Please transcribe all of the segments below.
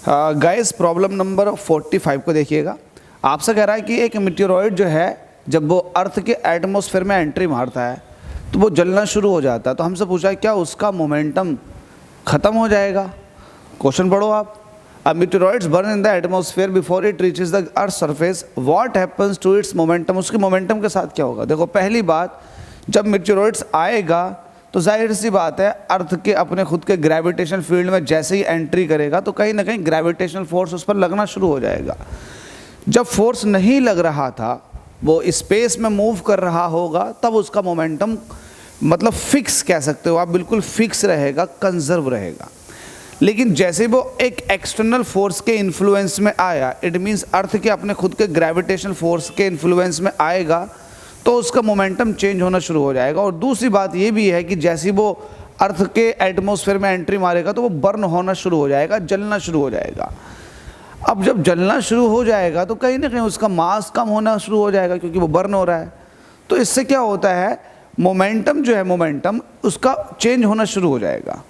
Guys problem number 45 को देखिएगा। आपसे कह रहा है कि एक मीटेरॉइड जो है जब वो अर्थ के एटमॉस्फेयर में एंट्री मारता है तो वो जलना शुरू हो जाता है। तो हमसे पूछा है क्या उसका मोमेंटम ख़त्म हो जाएगा। क्वेश्चन पढ़ो आप। A meteoroids burn in the atmosphere before it reaches the earth surface, what happens to its momentum. उसके मोमेंटम के साथ क्या होगा। देखो पहली बात, जब मीटेरॉइड्स आएगा तो जाहिर सी बात है अर्थ के अपने खुद के ग्रेविटेशन फील्ड में जैसे ही एंट्री करेगा तो कहीं ना कहीं ग्रेविटेशनल फोर्स उस पर लगना शुरू हो जाएगा। जब फोर्स नहीं लग रहा था, वो स्पेस में मूव कर रहा होगा, तब उसका मोमेंटम मतलब फिक्स कह सकते हो आप, बिल्कुल फिक्स रहेगा, कंजर्व रहेगा। लेकिन जैसे वो एक एक्सटर्नल फोर्स के इन्फ्लुएंस में आया, इट मीन्स अर्थ के अपने खुद के ग्रेविटेशन फोर्स के इन्फ्लुएंस में आएगा तो उसका मोमेंटम चेंज होना शुरू हो जाएगा। और दूसरी बात ये भी है कि जैसे वो अर्थ के एटमॉस्फेयर में एंट्री मारेगा तो वो बर्न होना शुरू हो जाएगा, जलना शुरू हो जाएगा। अब जब जलना शुरू हो जाएगा तो कहीं ना कहीं उसका मास कम होना शुरू हो जाएगा क्योंकि वो बर्न हो रहा है। तो इससे क्या होता है, मोमेंटम जो है, मोमेंटम उसका चेंज होना शुरू हो जाएगा।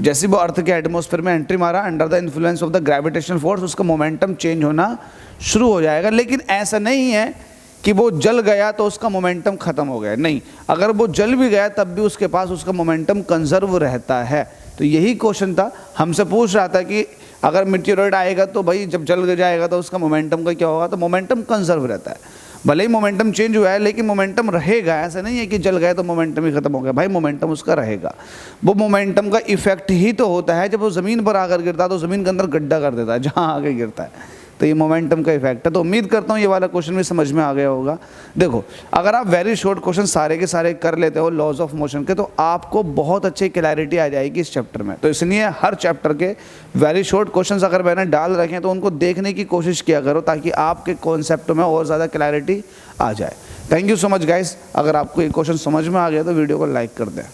जैसे वो अर्थ के एटमॉस्फेयर में एंट्री मारा under the influence of the gravitational force, उसका मोमेंटम चेंज होना शुरू हो जाएगा। लेकिन ऐसा नहीं है कि वो जल गया तो उसका मोमेंटम ख़त्म हो गया, नहीं। अगर वो जल भी गया तब भी उसके पास उसका मोमेंटम कंजर्व रहता है। तो यही क्वेश्चन था, हमसे पूछ रहा था कि अगर मीटेरॉइड आएगा तो भाई जब जल जाएगा तो उसका मोमेंटम का क्या होगा। तो मोमेंटम कंजर्व रहता है, भले ही मोमेंटम चेंज हुआ है लेकिन मोमेंटम रहेगा। ऐसा नहीं है कि जल गया तो मोमेंटम ही खत्म हो गया, भाई मोमेंटम उसका रहेगा। वो मोमेंटम का इफेक्ट ही तो होता है जब वो ज़मीन पर आकर गिरता है तो ज़मीन के अंदर गड्ढा कर देता है जहाँ आके गिरता है, तो ये मोमेंटम का इफेक्ट है। तो उम्मीद करता हूँ ये वाला क्वेश्चन भी समझ में आ गया होगा। देखो अगर आप वेरी शॉर्ट क्वेश्चन सारे के सारे कर लेते हो लॉज ऑफ मोशन के, तो आपको बहुत अच्छी क्लैरिटी आ जाएगी इस चैप्टर में। तो इसलिए हर चैप्टर के वेरी शॉर्ट क्वेश्चंस अगर मैंने डाल रखे हैं तो उनको देखने की कोशिश किया करो ताकि आपके कॉन्सेप्ट में और ज़्यादा क्लैरिटी आ जाए। Thank you so much guys. अगर आपको ये क्वेश्चन समझ में आ गया तो वीडियो को लाइक कर दें।